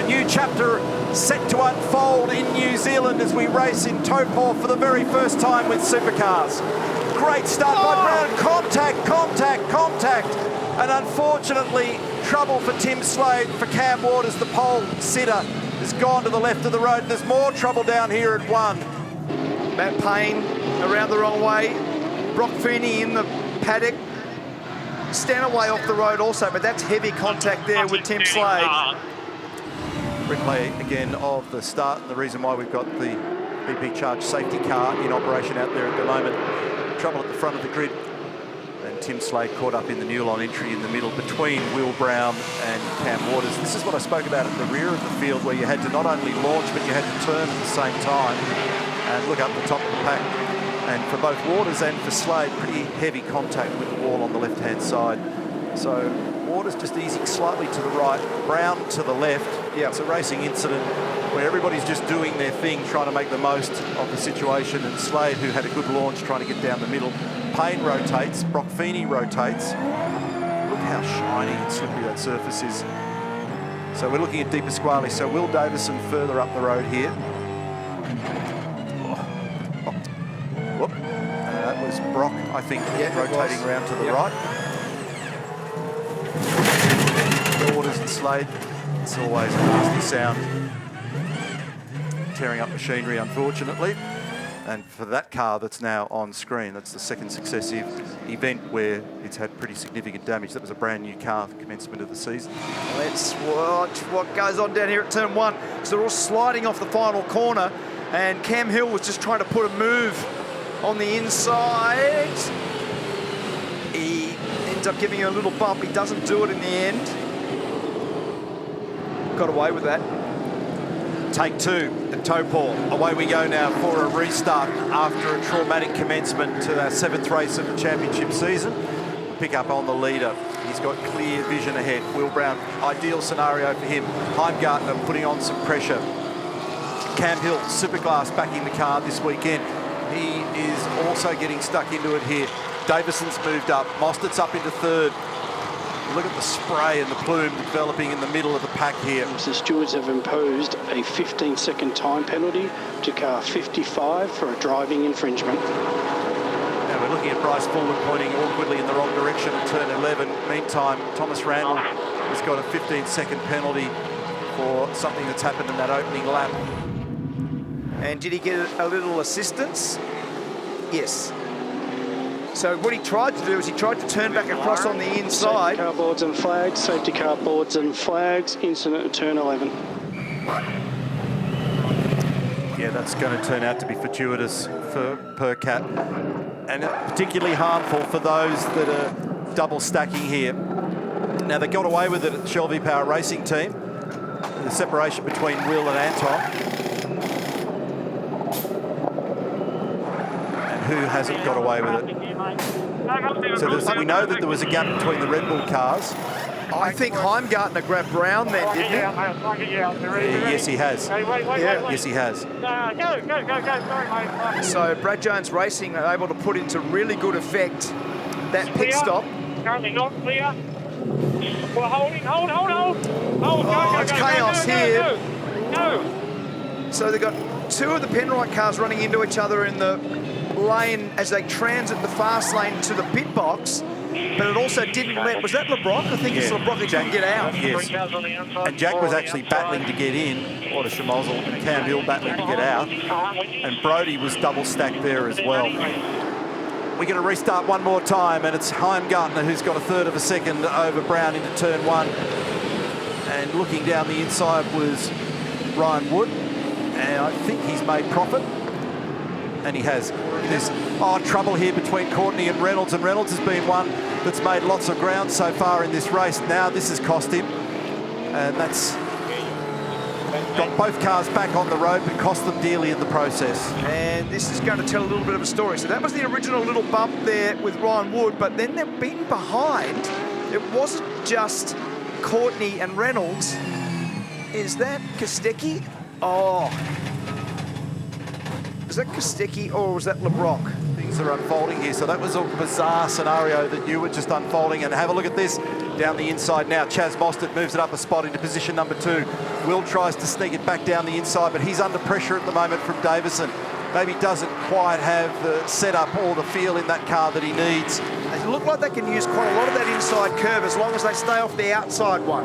A new chapter set to unfold in New Zealand as we race in Taupō for the very first time with supercars. Great start by Brown. Contact. And unfortunately, trouble for Tim Slade. For Cam Waters, the pole sitter, has gone to the left of the road. There's more trouble down here at 1. Matt Payne around the wrong way. Brock Feeney in the paddock. Stanaway off the road also, but that's heavy contact there with Tim Slade. Replay again of the start, and the reason why we've got the BP Charge safety car in operation out there at the moment. Trouble at the front of the grid. And Tim Slade caught up in the Newlon entry in the middle between Will Brown and Cam Waters. This is what I spoke about at the rear of the field, where you had to not only launch, but you had to turn at the same time and look up the top of the pack. And for both Waters and for Slade, pretty heavy contact with the wall on the left-hand side. So Waters just easing slightly to the right, Brown to the left. Yeah, it's a racing incident where everybody's just doing their thing, trying to make the most of the situation. And Slade, who had a good launch, trying to get down the middle. Payne rotates, Brock Feeney rotates. Look how shiny and slippery that surface is. So we're looking at Di Pasquale. So Will Davison further up the road here. Whoop. That was Brock, I think, rotating around to the right. Waters and Slade. It's always a nasty sound. Tearing up machinery, unfortunately. And for that car that's now on screen, that's the second successive event where it's had pretty significant damage. That was a brand new car at the commencement of the season. Let's watch what goes on down here at turn 1. So they're all sliding off the final corner, and Cam Hill was just trying to put a move on the inside. He ends up giving you a little bump. He doesn't do it in the end. Got away with that. Take 2 at Taupō. Away we go now for a restart after a traumatic commencement to our 7th race of the championship season. Pick up on the leader. He's got clear vision ahead. Will Brown, ideal scenario for him. Heimgartner putting on some pressure. Cam Hill, Superglass backing the car this weekend. He is also getting stuck into it here. Davison's moved up. Mostert's up into 3rd. Look at the spray and the plume developing in the middle of the pack here. The stewards have imposed a 15-second time penalty to car 55 for a driving infringement. Now we're looking at Bryce Fullwood pointing awkwardly in the wrong direction at turn 11. Meantime, Thomas Randall has got a 15-second penalty for something that's happened in that opening lap. And did he get a little assistance? Yes. So what he tried to do is he tried to turn back across on the inside. Safety car boards and flags, safety car boards and flags, incident at turn 11. Yeah, that's going to turn out to be fortuitous for Percat, and particularly harmful for those that are double stacking here. Now, they got away with it at the Shell V-Power Racing Team. The separation between Will and Anton. Who hasn't got away with it? So we know that there was a gap between the Red Bull cars. I think Heimgartner grabbed Brown then, didn't he? Yes, he has. Yes, he has. So Brad Jones Racing are able to put into really good effect that pit stop. Currently not clear. We're holding. Hold. Oh, it's chaos here. Go. So they've got 2 of the Penrite cars running into each other in the lane as they transit the fast lane to the pit box, but it also didn't let, was that LeBrock? I think it's LeBrock who couldn't get out. Yes, and Jack was actually battling to get in, what a schmozzle, and Cam Hill battling to get out, and Brody was double stacked there as well. We're going to restart one more time, and it's Heimgartner who's got a 1/3 of a second over Brown into turn 1, and looking down the inside was Ryan Wood, and I think he's made profit. And he has. There's trouble here between Courtney and Reynolds has been one that's made lots of ground so far in this race. Now this has cost him, and that's got both cars back on the road, but cost them dearly in the process. And this is going to tell a little bit of a story. So that was the original little bump there with Ryan Wood, but then they've been behind. It wasn't just Courtney and Reynolds. Is that Kostecki? Oh. Was that Kostecki or was that LeBrock? Things are unfolding here. So that was a bizarre scenario that you were just unfolding. And have a look at this. Down the inside now, Chaz Mostert moves it up a spot into position number 2. Will tries to sneak it back down the inside, but he's under pressure at the moment from Davison. Maybe doesn't quite have the setup or the feel in that car that he needs. They look like they can use quite a lot of that inside curve as long as they stay off the outside one.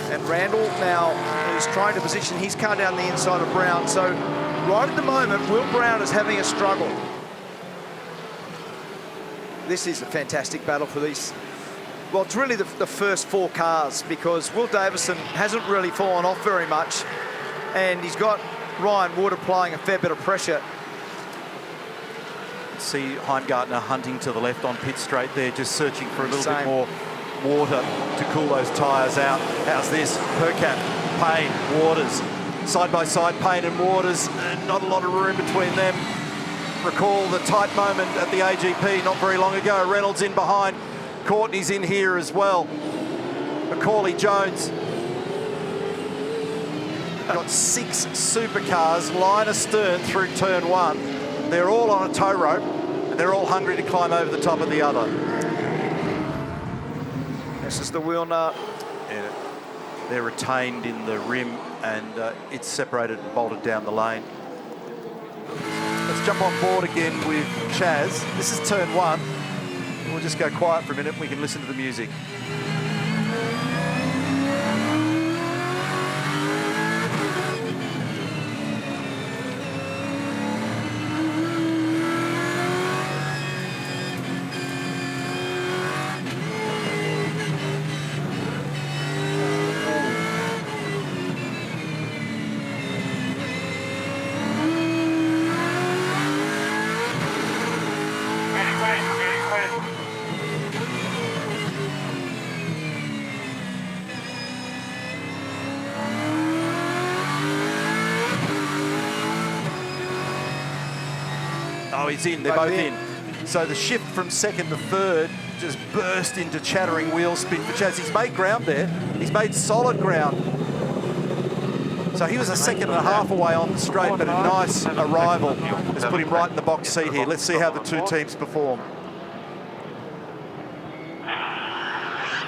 And Randall now is trying to position his car down the inside of Brown. So right at the moment, Will Brown is having a struggle. This is a fantastic battle for these. Well, it's really the first 4 cars, because Will Davison hasn't really fallen off very much, and he's got Ryan Wood applying a fair bit of pressure. See Heimgartner hunting to the left on pit straight there, just searching for a little bit more water to cool those tyres out. How's this? Percat, Payne, Waters. Side by side, Payne and Waters. Not a lot of room between them. Recall the tight moment at the AGP not very long ago. Reynolds in behind. Courtney's in here as well. Macaulay Jones. Got 6 supercars line astern through turn 1. They're all on a tow rope, and they're all hungry to climb over the top of the other. This is the wheel nut. Yeah, they're retained in the rim, and it's separated and bolted down the lane. Let's jump on board again with Chaz. This is turn 1. We'll just go quiet for a minute and we can listen to the music. Oh, he's in. They're both in. So the shift from second to third just burst into chattering wheel spin for Chaz. He's made ground there. He's made solid ground. So he was a second and a half away on the straight, but a nice arrival has put him right in the box seat here. Let's see how the 2 teams perform.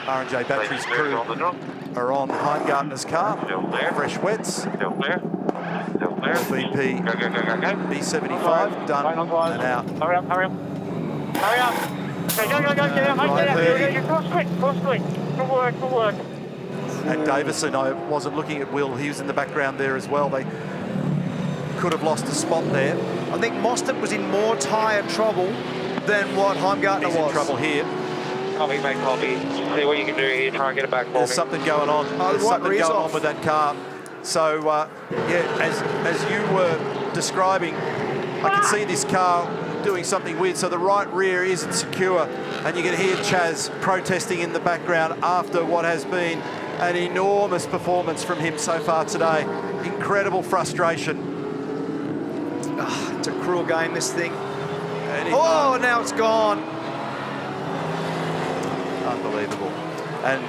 R&J Batteries crew are on Heimgartner's car. Fresh wets. VP B75 done and out. Hurry up, hurry up. Hurry up. Cross quick. Good work. And Davison, I wasn't looking at Will. He was in the background there as well. They could have lost a spot there. I think Mostert was in more tyre trouble than what Heimgartner was. He's in trouble here. Copy, mate, copy. See what you can do here. Try and get it back for me. There's something going on. There's something going on with that car. So, yeah, as you were describing, I can see this car doing something weird. So the right rear isn't secure, and you can hear Chaz protesting in the background after what has been an enormous performance from him so far today. Incredible frustration. Oh, it's a cruel game, this thing. Oh, now it's gone. Unbelievable. And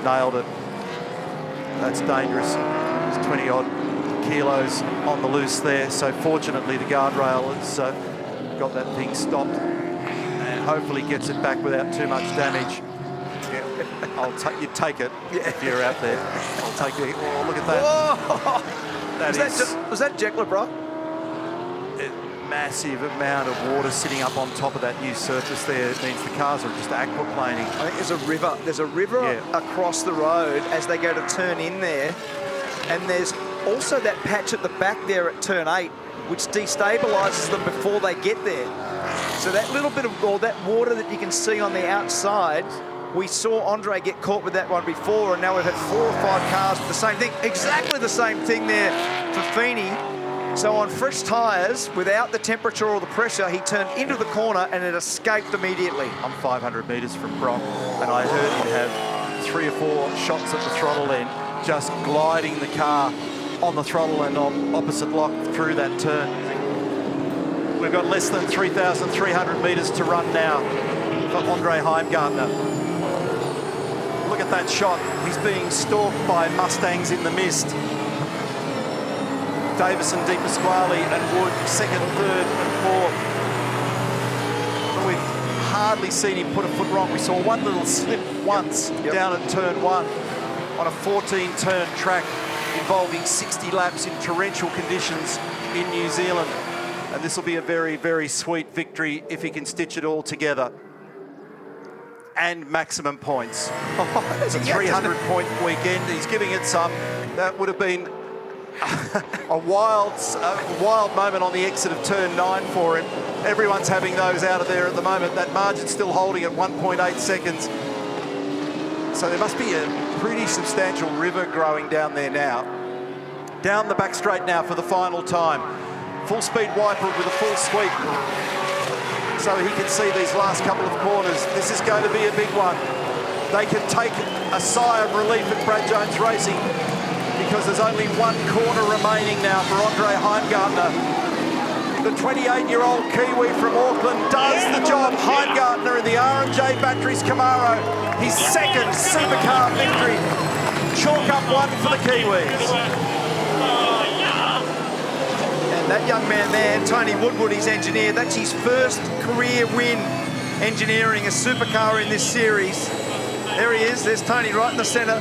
nailed it. That's dangerous. There's 20-odd kilos on the loose there. So fortunately, the guardrail has got that thing stopped and hopefully gets it back without too much damage. Yeah, you'd take it if you're out there. I'll take it. Oh, look at that. Was that Jekyll, bro? Massive amount of water sitting up on top of that new surface there. It means the cars are just aquaplaning. I think there's a river. There's a river across the road as they go to turn in there. And there's also that patch at the back there at turn 8, which destabilises them before they get there. So that little bit of, or that water that you can see on the outside, we saw Andre get caught with that one before, and now we've had 4 or 5 cars with the same thing. Exactly the same thing there for Feeney. So on fresh tyres, without the temperature or the pressure, he turned into the corner and it escaped immediately. I'm 500 metres from Brock, and I heard him have 3 or 4 shots at the throttle end, just gliding the car on the throttle and on opposite lock through that turn. We've got less than 3,300 metres to run now for Andre Heimgartner. Look at that shot. He's being stalked by Mustangs in the mist. Davison, Di Pasquale and Wood, 2nd, 3rd and 4th. With hardly seen him put a foot wrong. We saw one little slip once down at turn 1 on a 14-turn track involving 60 laps in torrential conditions in New Zealand. And this will be a very, very sweet victory if he can stitch it all together. And maximum points. It's a 300-point weekend. He's giving it some. That would have been a wild moment on the exit of turn 9 for him. Everyone's having those out of there at the moment. That margin's still holding at 1.8 seconds. So there must be a pretty substantial river growing down there now. Down the back straight now for the final time. Full speed wiper with a full sweep, so he can see these last couple of corners. This is going to be a big one. They can take a sigh of relief at Brad Jones Racing because there's only one corner remaining now for Andre Heimgartner. The 28-year-old Kiwi from Auckland does the job. Heimgartner in the R&J Batteries Camaro. His second supercar victory. Chalk up one for the Kiwis. That young man there, Tony Woodward, his engineer, that's his first career win engineering a supercar in this series. There he is, there's Tony right in the centre.